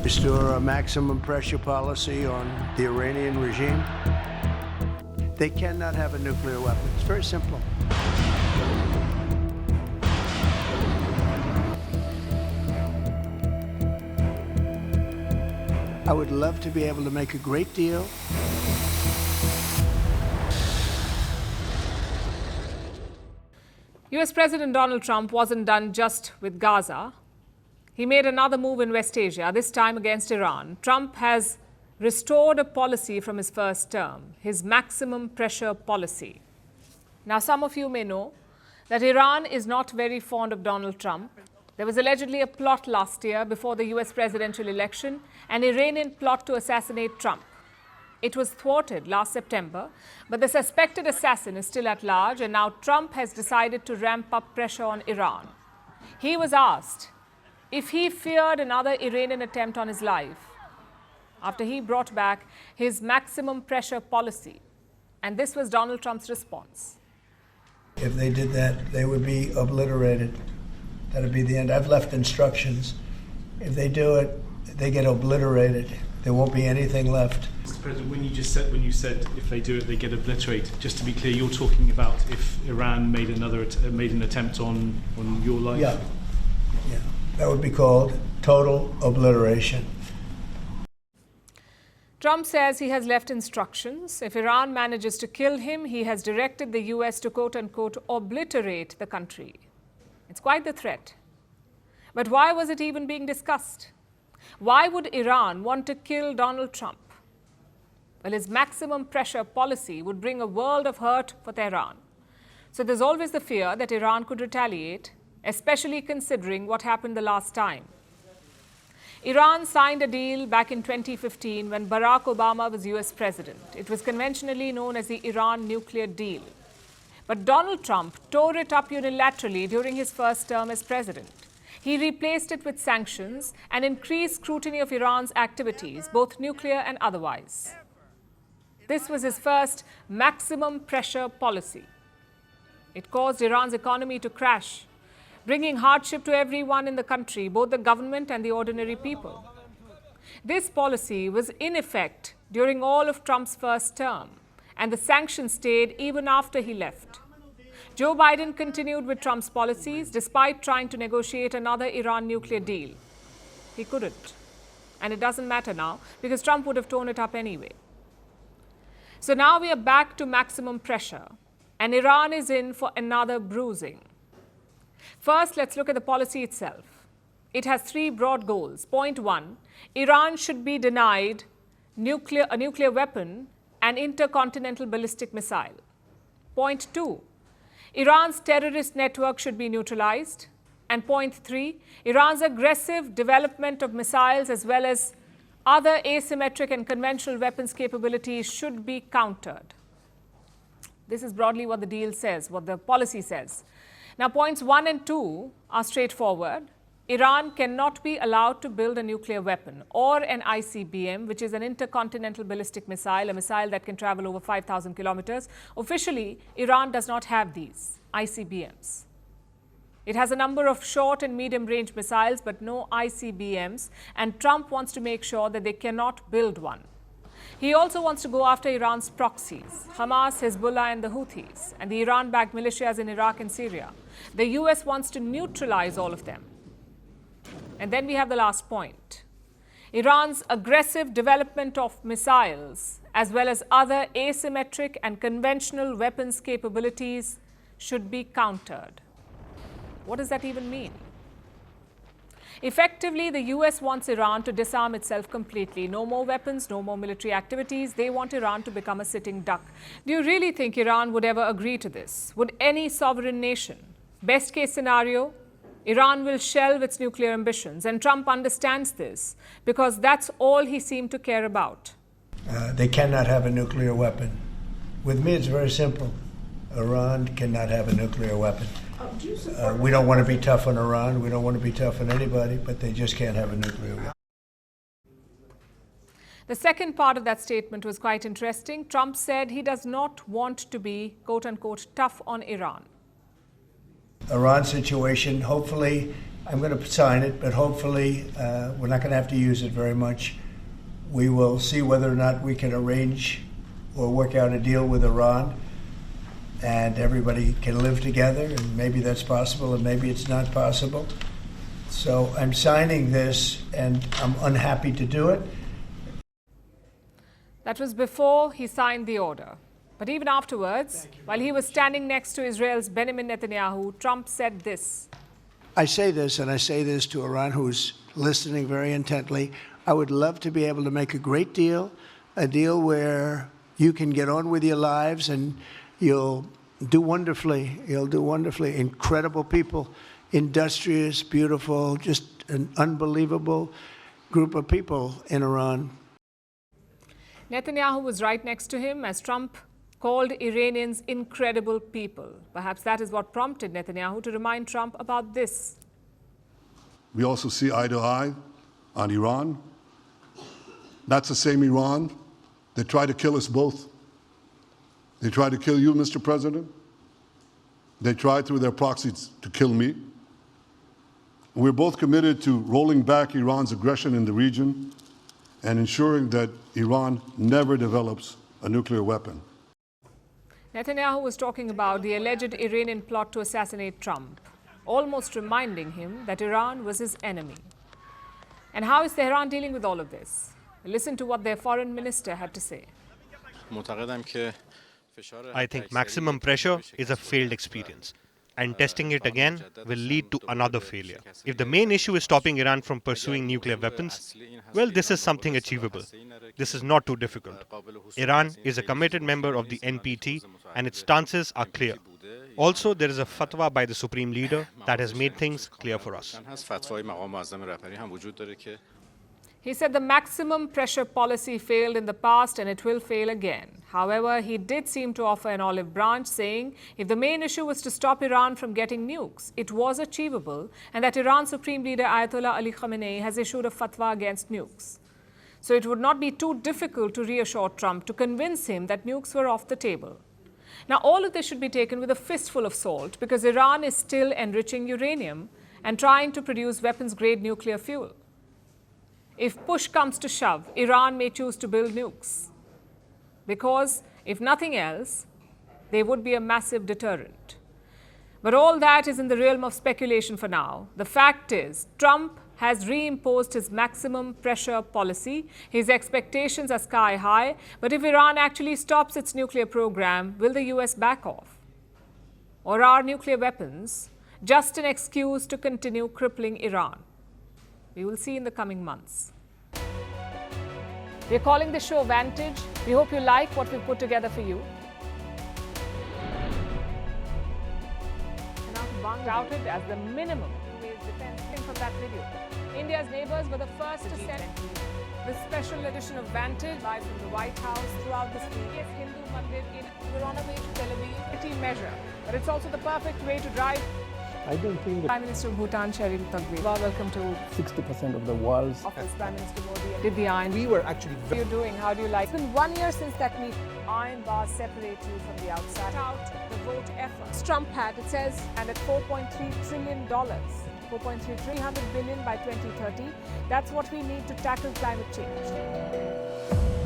Restore a maximum pressure policy on the Iranian regime. They cannot have a nuclear weapon. It's very simple. I would love to be able to make a great deal. US President Donald Trump wasn't done just with Gaza. He made another move in West Asia, this time against Iran. Trump has restored a policy from his first term, his maximum pressure policy. Now, some of you may know that Iran is not very fond of Donald Trump. There was allegedly a plot last year before the US presidential election, an Iranian plot to assassinate Trump. It was thwarted last September, but the suspected assassin is still at large, and now Trump has decided to ramp up pressure on Iran. He was asked if he feared another Iranian attempt on his life after he brought back his maximum pressure policy. And this was Donald Trump's response. If they did that, they would be obliterated. That would be the end. I've left instructions. If they do it, they get obliterated. There won't be anything left. Mr. President, when you said if they do it, they get obliterated. Just to be clear, you're talking about if Iran made an attempt on your life. Yeah. That would be called total obliteration. Trump says he has left instructions. If Iran manages to kill him, he has directed the US to quote-unquote obliterate the country. It's quite the threat. But why was it even being discussed? Why would Iran want to kill Donald Trump? Well, his maximum pressure policy would bring a world of hurt for Tehran. So there's always the fear that Iran could retaliate, especially considering what happened the last time. Iran signed a deal back in 2015 when Barack Obama was US president. It was conventionally known as the Iran nuclear deal. But Donald Trump tore it up unilaterally during his first term as president. He replaced it with sanctions and increased scrutiny of Iran's activities, both nuclear and otherwise. This was his first maximum pressure policy. It caused Iran's economy to crash, bringing hardship to everyone in the country, both the government and the ordinary people. This policy was in effect during all of Trump's first term, and the sanctions stayed even after he left. Joe Biden continued with Trump's policies despite trying to negotiate another Iran nuclear deal. He couldn't. And it doesn't matter now because Trump would have torn it up anyway. So now we are back to maximum pressure, and Iran is in for another bruising. First, let's look at the policy itself. It has three broad goals. Point one, Iran should be denied a nuclear weapon and intercontinental ballistic missile. Point two, Iran's terrorist network should be neutralized. And point three, Iran's aggressive development of missiles as well as other asymmetric and conventional weapons capabilities should be countered. This is broadly what the deal says, what the policy says. Now, points 1 and 2 are straightforward. Iran cannot be allowed to build a nuclear weapon or an ICBM, which is an intercontinental ballistic missile, a missile that can travel over 5,000 kilometers. Officially, Iran does not have these ICBMs. It has a number of short and medium-range missiles, but no ICBMs, and Trump wants to make sure that they cannot build one. He also wants to go after Iran's proxies, Hamas, Hezbollah, and the Houthis, and the Iran-backed militias in Iraq and Syria. The US wants to neutralize all of them. And then we have the last point. Iran's aggressive development of missiles, as well as other asymmetric and conventional weapons capabilities, should be countered. What does that even mean? Effectively, the US wants Iran to disarm itself completely. No more weapons, no more military activities. They want Iran to become a sitting duck. Do you really think Iran would ever agree to this? Would any sovereign nation? Best case scenario, Iran will shelve its nuclear ambitions. And Trump understands this because that's all he seemed to care about. They cannot have a nuclear weapon. With me, it's very simple. Iran cannot have a nuclear weapon. We don't want to be tough on Iran. We don't want to be tough on anybody, but they just can't have a nuclear weapon. The second part of that statement was quite interesting. Trump said he does not want to be, quote unquote, tough on Iran. Iran situation, hopefully I'm going to sign it, but hopefully we're not going to have to use it very much. We will see whether or not we can arrange or work out a deal with Iran, and everybody can live together, and maybe that's possible, and maybe it's not possible. So I'm signing this, and I'm unhappy to do it. That was before he signed the order. But even afterwards, while he was standing next to Israel's Benjamin Netanyahu, Trump said this. I say this, and I say this to Iran, who's listening very intently. I would love to be able to make a great deal, a deal where you can get on with your lives and you'll do wonderfully. You'll do wonderfully. Incredible people, industrious, beautiful, just an unbelievable group of people in Iran. Netanyahu was right next to him as Trump called Iranians incredible people. Perhaps that is what prompted Netanyahu to remind Trump about this. We also see eye to eye on Iran. That's the same Iran that tried to kill us both. They tried to kill you, Mr. President. They tried through their proxies to kill me. We're both committed to rolling back Iran's aggression in the region and ensuring that Iran never develops a nuclear weapon. Netanyahu was talking about the alleged Iranian plot to assassinate Trump, almost reminding him that Iran was his enemy. And how is Tehran dealing with all of this? Listen to what their foreign minister had to say. I think maximum pressure is a failed experience, and testing it again will lead to another failure. If the main issue is stopping Iran from pursuing nuclear weapons, well, this is something achievable. This is not too difficult. Iran is a committed member of the NPT, and its stances are clear. Also, there is a fatwa by the Supreme Leader that has made things clear for us. He said the maximum pressure policy failed in the past and it will fail again. However, he did seem to offer an olive branch, saying if the main issue was to stop Iran from getting nukes, it was achievable, and that Iran's Supreme Leader Ayatollah Ali Khamenei has issued a fatwa against nukes. So it would not be too difficult to reassure Trump to convince him that nukes were off the table. Now, all of this should be taken with a fistful of salt because Iran is still enriching uranium and trying to produce weapons-grade nuclear fuel. If push comes to shove, Iran may choose to build nukes because, if nothing else, they would be a massive deterrent. But all that is in the realm of speculation for now. The fact is, Trump has reimposed his maximum pressure policy. His expectations are sky high. But if Iran actually stops its nuclear program, will the US back off? Or are nuclear weapons just an excuse to continue crippling Iran? We will see in the coming months. We're calling the show Vantage. We hope you like what we put together for you. Touted as the minimum defense from that video. India's neighbors were the first to send the special edition of Vantage live from the White House throughout this week. Yes, Hindu Mandir we're on our way to Tel Aviv. City measure, but it's also the perfect way to drive. I don't think that Prime Minister of Bhutan, Sherin Tagwe. Welcome to 60% of the world's office. Prime Minister Modi did the iron. we were actually How are you doing? How do you like? It's been 1 year since that meeting. Iron bars separate you from the outside. Out the vote effort. Trump had, it says, and at $4.3 trillion. 4.3 300 billion by 2030. That's what we need to tackle climate change.